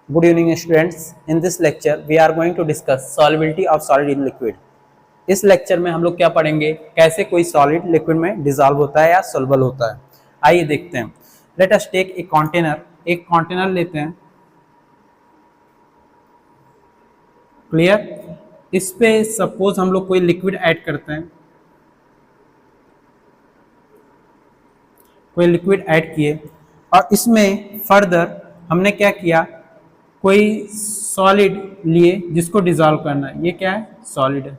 Good evening students. In this lecture we are going to discuss solubility of solid in liquid. इस lecture में हम लोग क्या पढ़ेंगे, कैसे कोई सॉलिड लिक्विड में डिसॉल्व होता है या सोल्युबल होता है। आइए देखते हैं। Let us take a container. एक कंटेनर लेते हैं, क्लियर। इस पे सपोज हम लोग कोई लिक्विड ऐड करते हैं, कोई लिक्विड ऐड किए और इसमें फर्दर हमने क्या किया, कोई सॉलिड लिए जिसको डिसॉल्व करना है। ये क्या है, सॉलिड है,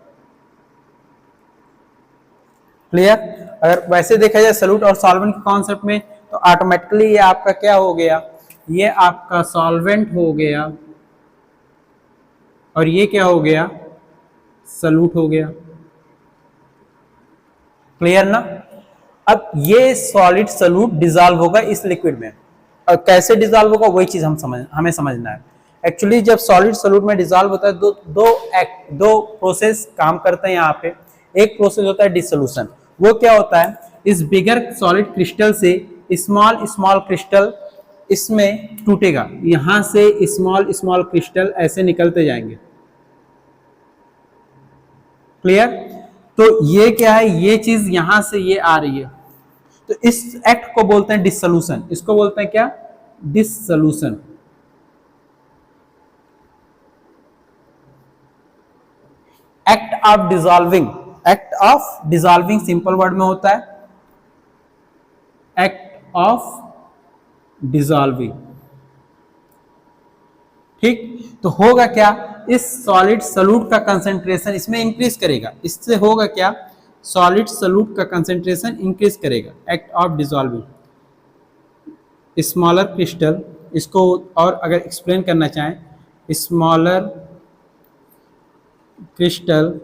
क्लियर। अगर वैसे देखा जाए सॉल्यूट और सॉल्वेंट के कॉन्सेप्ट में तो ऑटोमेटिकली ये आपका क्या हो गया, ये आपका सॉल्वेंट हो गया और ये क्या हो गया, सॉल्यूट हो गया, क्लियर ना। अब ये सॉलिड सॉल्यूट डिसॉल्व होगा इस लिक्विड में, और कैसे डिसॉल्व होगा वही चीज हमें समझना है। एक्चुअली जब सॉलिड सॉल्यूट में डिसॉल्व होता है दो प्रोसेस काम करते हैं यहाँ पे। एक प्रोसेस होता है डिसोल्यूशन। वो क्या होता है, इस बिगर सॉलिड क्रिस्टल से स्मॉल स्मॉल क्रिस्टल इसमें टूटेगा, यहां से स्मॉल स्मॉल क्रिस्टल ऐसे निकलते जाएंगे, क्लियर। तो ये क्या है, ये चीज यहां से ये आ रही है, तो इस एक्ट को बोलते हैं डिसोल्यूशन। इसको बोलते हैं क्या, dissolution. Act of dissolving, act of dissolving simple word में होता है एक्ट ऑफ डिसॉल्विंग, ठीक। तो होगा क्या, इस सॉलिड सॉल्यूट का कंसंट्रेशन इसमें इंक्रीज करेगा। इससे होगा क्या, सॉलिड सॉल्यूट का कंसंट्रेशन इंक्रीज करेगा। Act of dissolving smaller crystal, इसको और अगर एक्सप्लेन करना चाहें, smaller crystal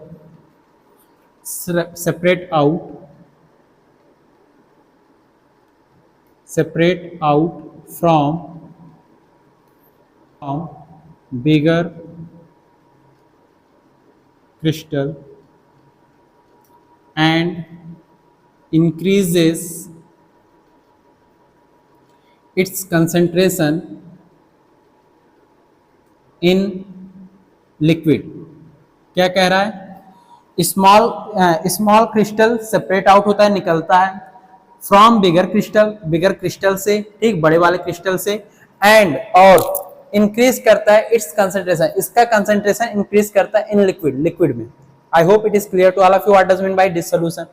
separate out from bigger crystal and increases its concentration in liquid। क्या कह रहा है, स्मॉल क्रिस्टल सेपरेट आउट होता है, निकलता है फ्रॉम बिगर क्रिस्टल से, ठीक, बड़े वाले क्रिस्टल से, एंड और इंक्रीज करता है इट्स कंसंट्रेशन, इसका कंसंट्रेशन इंक्रीज करता है इन लिक्विड में। I hope it is clear to all of you what does mean by dissolution,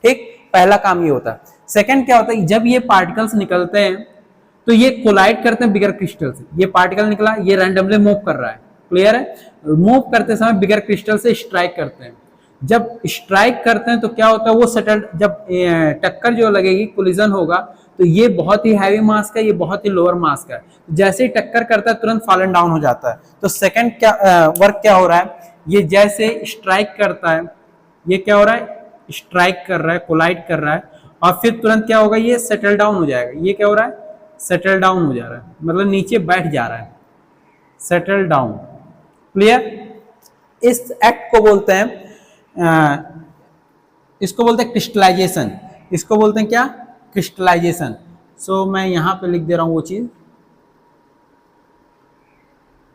ठीक। पहला काम ये होता है। सेकंड क्या होता है, जब ये पार्टिकल्स निकलते हैं तो ये कोलाइड करते हैं बिगर क्रिस्टल से। ये पार्टिकल निकला, ये रैंडमली मूव कर रहा है, क्लियर है। मूव करते समय बिगर क्रिस्टल से स्ट्राइक करते हैं। जब स्ट्राइक करते हैं तो क्या होता है, वो सेटल, जब टक्कर जो लगेगी, कोलिजन होगा, तो ये बहुत ही हैवी मास का, ये बहुत ही लोअर मास का है। जैसे ही टक्कर करता है तुरंत फॉलन डाउन हो जाता है। तो सेकंड क्या वर्क क्या हो रहा है, ये जैसे स्ट्राइक करता है, ये क्या हो रहा है, स्ट्राइक कर रहा है, कोलाइड कर रहा है, और फिर तुरंत क्या होगा, ये सेटल डाउन हो जाएगा। ये क्या हो रहा है, सेटल डाउन हो जा रहा है, मतलब नीचे बैठ जा रहा है, सेटल डाउन, क्लियर। इस एक्ट को बोलते हैं इसको बोलते हैं क्रिस्टलाइजेशन। इसको बोलते हैं क्या, क्रिस्टलाइजेशन। सो मैं यहां पे लिख दे रहा हूं वो चीज,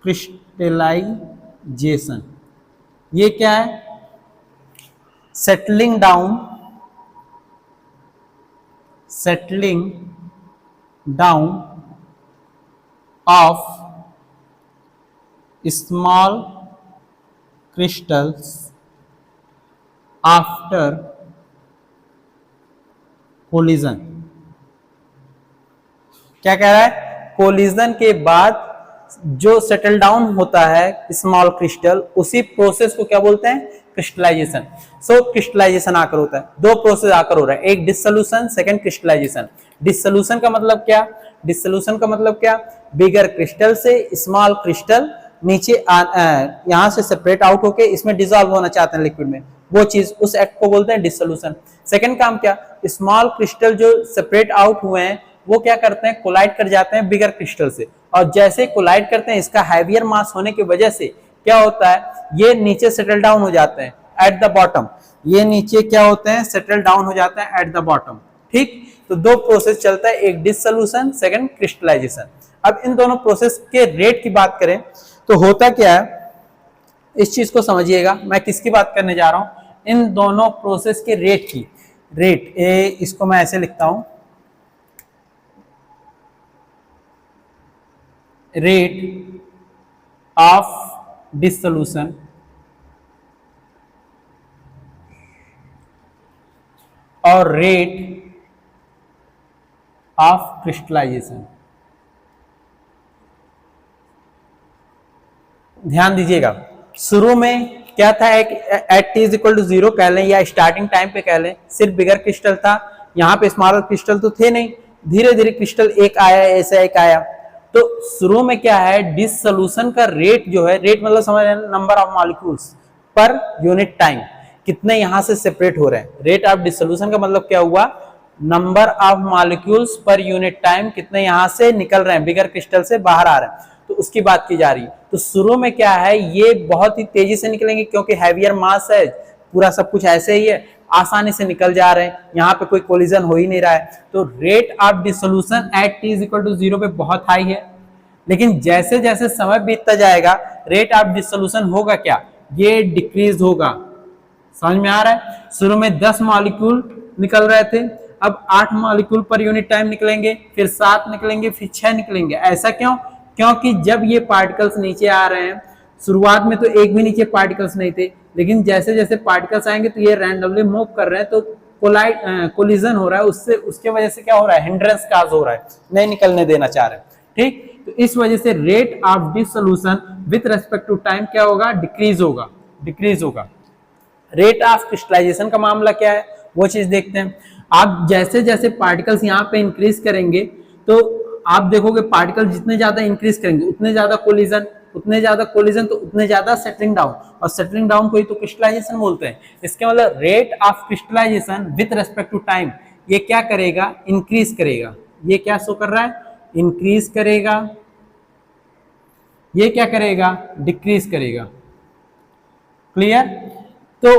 क्रिस्टलाइजेशन। ये क्या है, settling down of small crystals after collision. क्या कह रहा है, कोलिजन के बाद जो सेटल डाउन होता है स्मॉल क्रिस्टल, उसी प्रोसेस को क्या बोलते हैं, क्रिस्टलाइजेशन। सो क्रिस्टलाइजेशन आकर होता है, दो प्रोसेस आकर हो रहा है, एक डिसोल्यूशन, सेकंड क्रिस्टलाइजेशन। डिसोल्यूशन का मतलब क्या, डिसोल्यूशन का मतलब क्या, बिगर क्रिस्टल से स्मॉल क्रिस्टल नीचे यहां से सेपरेट आउट होके इसमें डिसॉल्व होना चाहते हैं लिक्विड में, वो चीज, उस एक्ट को बोलते हैं डिसोल्यूशन। सेकंड काम क्या, स्मॉल क्रिस्टल जो सेपरेट आउट हुए हैं वो क्या करते हैं, कोलाइड कर जाते हैं बिगर क्रिस्टल से, और जैसे कोलाइड करते हैं इसका हैवियर मास होने की वजह से क्या होता है, ये नीचे सेटल डाउन हो जाते हैं एट द बॉटम। ये नीचे क्या होते हैं, सेटल डाउन हो जाता है एट द बॉटम। ठीक, तो दो प्रोसेस चलता है, एक डिसोल्यूशन, सेकंड क्रिस्टलाइजेशन। अब इन दोनों प्रोसेस के रेट की बात करें तो होता क्या है, इस चीज को समझिएगा। मैं किसकी बात करने जा रहा हूं, इन दोनों प्रोसेस के रेट की। रेट ए, इसको मैं ऐसे लिखता हूं, रेट ऑफ डिसोल्यूशन और रेट ऑफ क्रिस्टलाइजेशन। ध्यान दीजिएगा, शुरू में क्या था, एक at T is equal to 0 कह लें या स्टार्टिंग टाइम पे कह लें, सिर्फ बिगर क्रिस्टल था, यहाँ पे स्मॉलर क्रिस्टल तो थे नहीं, धीरे धीरे क्रिस्टल एक आया, ऐसा एक आया। तो शुरू में क्या है, डिसोल्यूशन का रेट जो है, रेट मतलब समझ रहे हैं, number of molecules per unit time, कितने यहां से सेपरेट हो रहे हैं। रेट ऑफ डिसोल्यूशन का मतलब क्या हुआ, number of molecules per unit time, कितने यहां से निकल रहे हैं, बिगर क्रिस्टल से बाहर आ रहे हैं, तो उसकी बात की जा रही है। तो शुरू में क्या है, ये बहुत ही तेजी से निकलेंगे क्योंकि हैवियर मास है, पूरा सब कुछ ऐसे ही है, आसानी से निकल जा रहे हैं, यहाँ पे कोई कोलिजन हो ही नहीं रहा है। तो rate of dissolution at T is equal to 0 पे बहुत हाई है, लेकिन जैसे जैसे समय बीतता जाएगा रेट ऑफ डिसोल्यूशन होगा क्या, ये डिक्रीज होगा। समझ में आ रहा है, शुरू में 10 मॉलिक्यूल निकल रहे थे, अब 8 मॉलिक्यूल पर यूनिट टाइम निकलेंगे, फिर 7 निकलेंगे, फिर 6 निकलेंगे। ऐसा क्यों, क्योंकि जब ये पार्टिकल्स नीचे आ रहे हैं, शुरुआत में तो एक भी नीचे पार्टिकल्स नहीं थे, लेकिन जैसे जैसे पार्टिकल्स आएंगे तो ये रैंडमली मूव कर रहे हैं, तो कोलिजन हो रहा है, उससे उसके वजह से क्या हो रहा है, हिंड्रेंस काज हो रहा है, नहीं निकलने देना चाह रहे हैं। ठीक, तो इस वजह से rate of dissolution with respect to time क्या होगा, डिक्रीज होगा, डिक्रीज होगा। रेट ऑफ क्रिस्टलाइजेशन का मामला क्या है, वो चीज देखते हैं। आप जैसे जैसे पार्टिकल्स यहाँ पे इंक्रीज करेंगे तो आप देखोगे पार्टिकल जितने ज्यादा इंक्रीज करेंगे उतने ज्यादा कोलिजन, उतने ज्यादा कोलिजन तो उतने ज्यादा सेटलिंग डाउन, और सेटलिंग डाउन को ही तो क्रिस्टलाइजेशन बोलते हैं। इसके मतलब rate of crystallisation with respect to time ये क्या करेगा, इंक्रीज करेगा। ये क्या शो कर रहा है, इंक्रीज करेगा, ये क्या करेगा, डिक्रीज करेगा। क्लियर। तो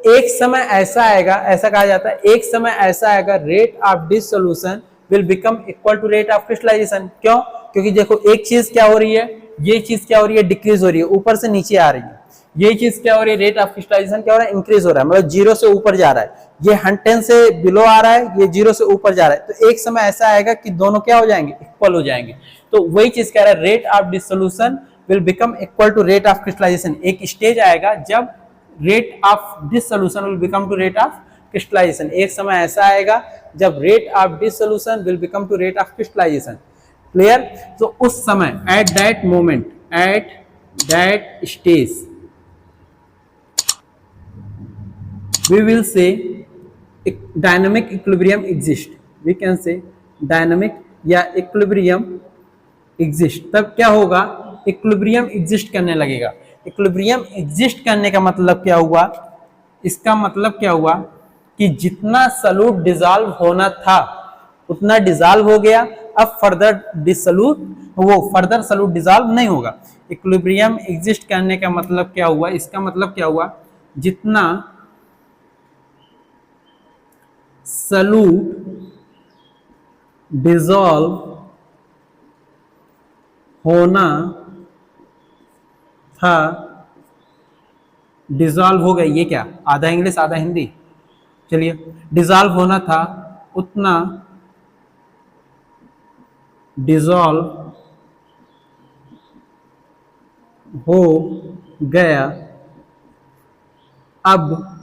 एक समय ऐसा आएगा, ऐसा कहा जाता है, एक समय ऐसा आएगा rate of dissolution will become equal to rate of crystallisation. क्यों, क्योंकि देखो एक चीज क्या हो रही है, ये चीज क्या हो रही है, डिक्रीज हो रही है, ऊपर से नीचे आ रही है। ये चीज क्या हो रही है, रेट ऑफ क्रिस्टलाइजेशन क्या हो रहा है, इंक्रीज हो रहा है, मतलब 0 से ऊपर जा रहा है। ये 110 से बिलो आ रहा है, ये 0 से ऊपर जा रहा है। तो एक समय ऐसा आएगा कि दोनों क्या हो जाएंगे, इक्वल हो जाएंगे। तो वही चीज कह रहा है, rate of dissolution will become equal to rate of crystallisation. एक स्टेज आएगा जब rate of dissolution will become to rate of crystallisation. एक समय ऐसा आएगा जब rate of dissolution will become to rate of crystallisation. Clear. तो उस समय, at that moment, at that stage, we will say dynamic equilibrium exist, we can say dynamic या equilibrium exist। तब क्या होगा, equilibrium exist करने लगेगा। equilibrium exist करने का मतलब क्या हुआ, इसका मतलब क्या हुआ कि जितना सॉल्यूट डिसॉल्व होना था उतना डिसॉल्व हो गया, अब फर्दर फर्दर सॉल्यूट डिसॉल्व नहीं होगा। इक्विलिब्रियम एग्जिस्ट करने का मतलब क्या हुआ, इसका मतलब क्या हुआ, जितना सॉल्यूट डिसॉल्व होना था डिसॉल्व हो गया। ये क्या, आधा इंग्लिश आधा हिंदी, चलिए। डिसॉल्व होना था उतना डिसॉल्व हो गया, अब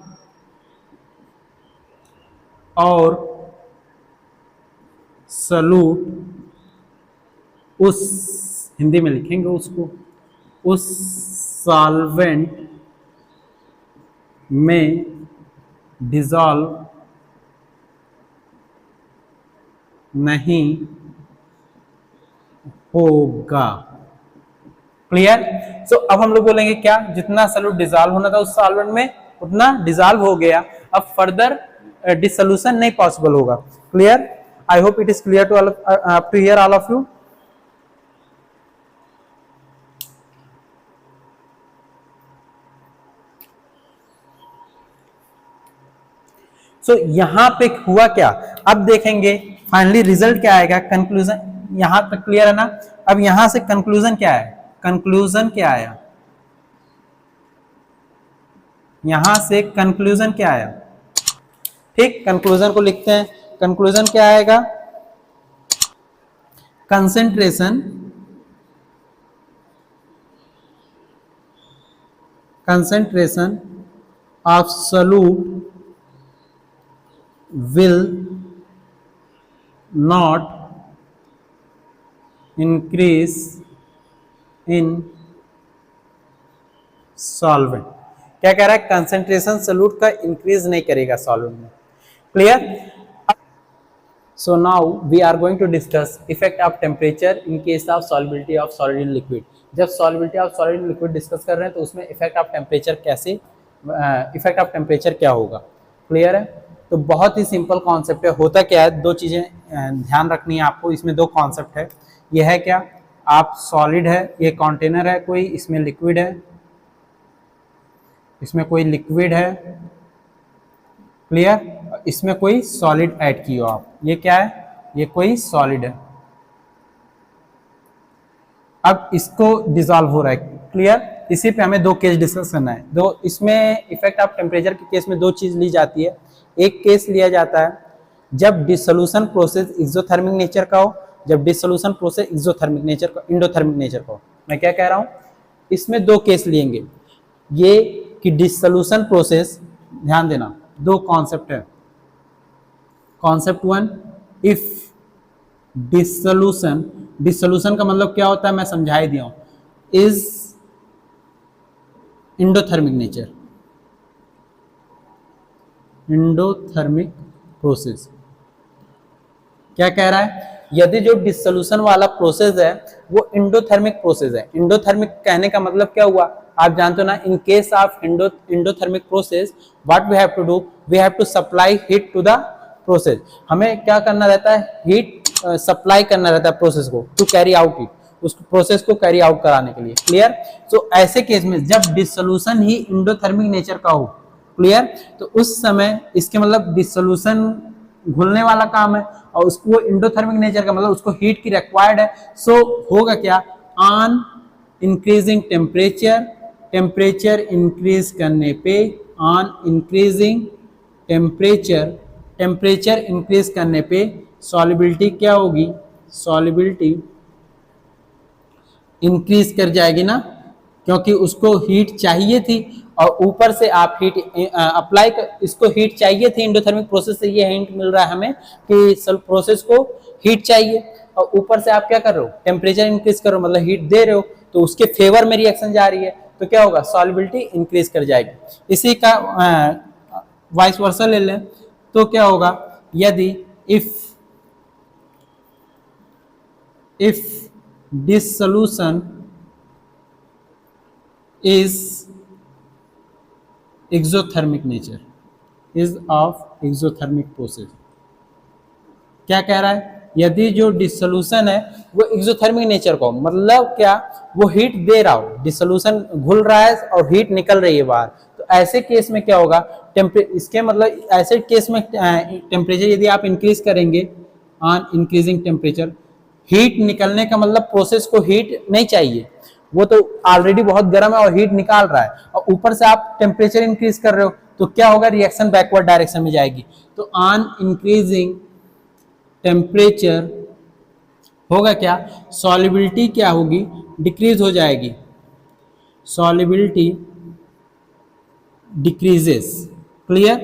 और सॉल्यूट उस, हिंदी में लिखेंगे उसको, उस सॉल्वेंट में डिसॉल्व नहीं होगा। क्लियर। सो अब हम लोग बोलेंगे क्या, जितना सॉल्यूट डिसॉल्व होना था उस सॉल्वेंट में उतना डिसॉल्व हो गया, अब फर्दर डिसोल्यूशन नहीं पॉसिबल होगा। Clear. I hope it is clear to up to here all of you. So यहां पे हुआ क्या, अब देखेंगे फाइनली रिजल्ट क्या आएगा, कंक्लूजन। यहां तक क्लियर है ना। अब यहां से कंक्लूजन क्या है, कंक्लूजन क्या आया, यहां से कंक्लूजन क्या आया, ठीक, कंक्लूजन को लिखते हैं। कंक्लूजन क्या आएगा, concentration of solute will not increase in solvent। क्या कह रहा है, कंसेंट्रेशन सॉल्यूट का इंक्रीज नहीं करेगा सॉल्वेंट में। Clear. So now we are going to discuss effect of temperature in case of solubility of solid in liquid. जब solubility of solid in liquid discuss कर रहे हैं तो उसमें इफेक्ट ऑफ टेम्परेचर कैसे, इफेक्ट ऑफ टेम्परेचर क्या होगा। Clear है। तो बहुत ही सिंपल कॉन्सेप्ट है। होता क्या है, दो चीजें ध्यान रखनी है आपको, इसमें दो कॉन्सेप्ट है। यह है क्या, आप सॉलिड है, ये कंटेनर है कोई, इसमें लिक्विड है, इसमें कोई लिक्विड है, क्लियर, इसमें कोई सॉलिड ऐड किए हो आप, ये क्या है, ये कोई सॉलिड है। अब इसको डिसॉल्व हो रहा है, क्लियर। इसी पे हमें दो केस डिस्कस करना है। दो इसमें इफेक्ट ऑफ टेम्परेचर के केस में दो चीज ली जाती है। एक केस लिया जाता है जब डिसोल्यूशन प्रोसेस एक्सोथर्मिक नेचर का हो, जब डिसोल्यूशन प्रोसेस एक्सोथर्मिक नेचर का, इंडोथर्मिक नेचर का हो। मैं क्या कह रहा हूं, इसमें दो केस लेंगे। ये कि डिसोल्यूशन प्रोसेस, ध्यान देना दो कॉन्सेप्ट है। Concept one, if dissolution, dissolution का मतलब क्या होता है मैं समझा ही दिया हूं, is endothermic nature, endothermic process. क्या कह रहा है, यदि जो डिसोल्यूशन वाला प्रोसेस है वो इंडोथर्मिक प्रोसेस है। इंडोथर्मिक कहने का मतलब क्या हुआ, आप जानते हो ना, in case of endothermic process what we have to do, we have to supply heat to the process. हमें क्या करना रहता है, हीट सप्लाई करना रहता है प्रोसेस को, टू कैरी आउट हीट, उस प्रोसेस को कैरी आउट कराने के लिए। क्लियर। तो ऐसे केस में जब डिसोल्यूशन ही इंडोथर्मिक नेचर का हो, क्लियर, तो उस समय इसके मतलब डिसोल्यूशन घुलने वाला काम है और उसको वो इंडोथर्मिक नेचर का मतलब उसको हीट की रिक्वायर्ड है। सो होगा क्या, on increasing temperature, temperature increase करने पे, on increasing temperature, temperature increase करने पे सॉल्युबिलिटी क्या होगी, सॉल्युबिलिटी इंक्रीज कर जाएगी ना, क्योंकि उसको हीट चाहिए थी और ऊपर से आप हीट अप्लाई इसको हीट चाहिए थी इंडोथर्मिक प्रोसेस से, ये हिंट मिल रहा है हमें कि प्रोसेस को हीट चाहिए और ऊपर से आप क्या कर रहे हो, टेम्परेचर इंक्रीज कर रहे हो, मतलब हीट दे रहे हो, तो उसके फेवर में रिएक्शन जा रही है, तो क्या होगा, सॉल्युबिलिटी इंक्रीज कर जाएगी। इसी का वाइस वर्सा ले लें तो क्या होगा, यदि if this solution is exothermic nature, is of exothermic process। क्या कह रहा है, यदि जो डिसोल्यूशन है वो एक्सोथर्मिक नेचर का हो, मतलब क्या, वो हीट दे रहा हो, डिसोल्यूशन घुल रहा है और हीट निकल रही है बाहर, तो ऐसे केस में क्या होगा, इसके मतलब ऐसे केस में टेम्परेचर यदि आप इंक्रीज करेंगे, ऑन इंक्रीजिंग टेम्परेचर, हीट निकलने का मतलब प्रोसेस को हीट नहीं चाहिए, वो तो ऑलरेडी बहुत गर्म है और हीट निकाल रहा है, और ऊपर से आप टेम्परेचर इंक्रीज कर रहे हो, तो क्या होगा, रिएक्शन बैकवर्ड डायरेक्शन में जाएगी। तो ऑन इंक्रीजिंग टेम्परेचर होगा क्या, सॉल्युबिलिटी क्या होगी, डिक्रीज हो जाएगी, सॉल्युबिलिटी डिक्रीजेस। क्लियर,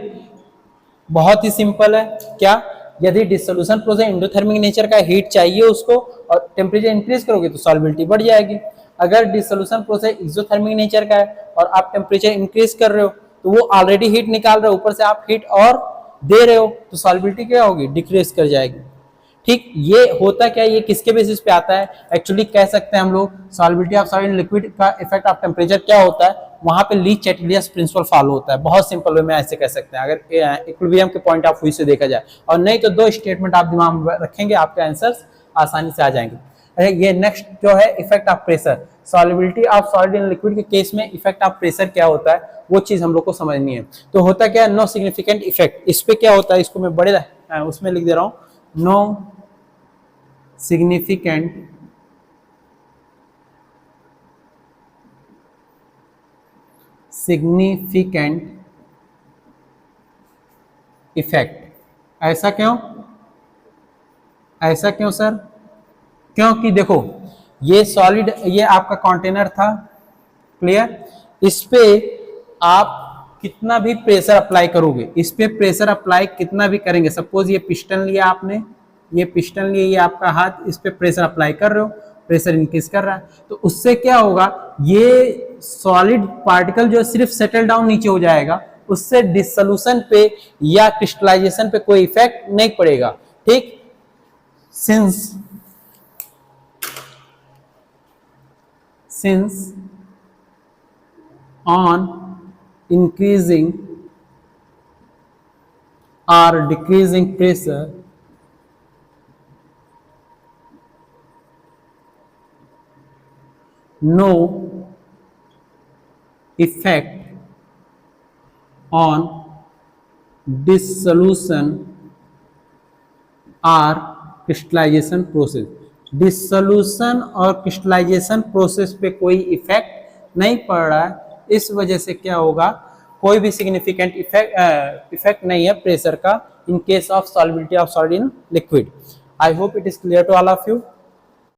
बहुत ही सिंपल है। क्या, यदि डिसोल्यूशन प्रोसेस इंडोथर्मिक नेचर का, हीट चाहिए उसको और टेम्परेचर इंक्रीज करोगे तो सॉल्युबिलिटी बढ़ जाएगी। अगर डिसोल्यूशन प्रोसेस एक्सोथर्मिक नेचर का है और आप टेम्परेचर इंक्रीज कर रहे हो तो वो ऑलरेडी हीट निकाल रहे हो, ऊपर से आप हीट और दे रहे हो, तो सॉल्युबिलिटी क्या होगी, डिक्रीज कर जाएगी। ठीक, ये होता क्या, ये किसके बेसिस पे आता है, एक्चुअली कह सकते हैं हम लोग सॉल्युबिलिटी ऑफ सॉलिड लिक्विड का इफेक्ट ऑफ टेम्परेचर क्या होता है, वहां पे ली चैटलियस प्रिंसिपल फॉलो होता है। बहुत सिंपल वे में ऐसे कह सकते हैं अगर इक्विलिब्रियम के पॉइंट ऑफ व्यू से देखा जाए, और नहीं तो दो स्टेटमेंट आप दिमाग में रखेंगे, आपके आंसर्स आसानी से आ जाएंगे। ये नेक्स्ट जो है effect of pressure, solubility of solid in liquid के केस में इफेक्ट ऑफ प्रेशर क्या होता है, वो चीज हम लोग को समझनी है। तो होता क्या है, नो सिग्निफिकेंट इफेक्ट, इस पे क्या होता है, इसको मैं बड़े उसमें लिख दे रहा हूँ, नो significant सिग्निफिकेंट इफेक्ट। ऐसा क्यों? ऐसा क्यों सर? क्योंकि देखो ये सॉलिड, ये आपका कंटेनर था, क्लियर, इस पे आप कितना भी प्रेशर अप्लाई करोगे, इस पे प्रेशर अप्लाई कितना भी करेंगे, सपोज ये पिस्टन लिया आपने, ये पिस्टन लिए, ये आपका हाथ, इस पे प्रेशर अप्लाई कर रहे हो, प्रेशर इंक्रीज कर रहा है, तो उससे क्या होगा, ये सॉलिड पार्टिकल जो सिर्फ सेटल डाउन नीचे हो जाएगा, उससे डिसोल्यूशन पे या क्रिस्टलाइजेशन पे कोई इफेक्ट नहीं पड़ेगा। ठीक, since on increasing or decreasing pressure, no effect on dissolution or crystallization process। Dissolution और क्रिस्टलाइजेशन प्रोसेस पे कोई इफेक्ट नहीं पड़ रहा है, इस वजह से क्या होगा, कोई भी सिग्निफिकेंट इफेक्ट नहीं है प्रेशर का in case of solubility of solid in liquid. I hope it is clear to all of you.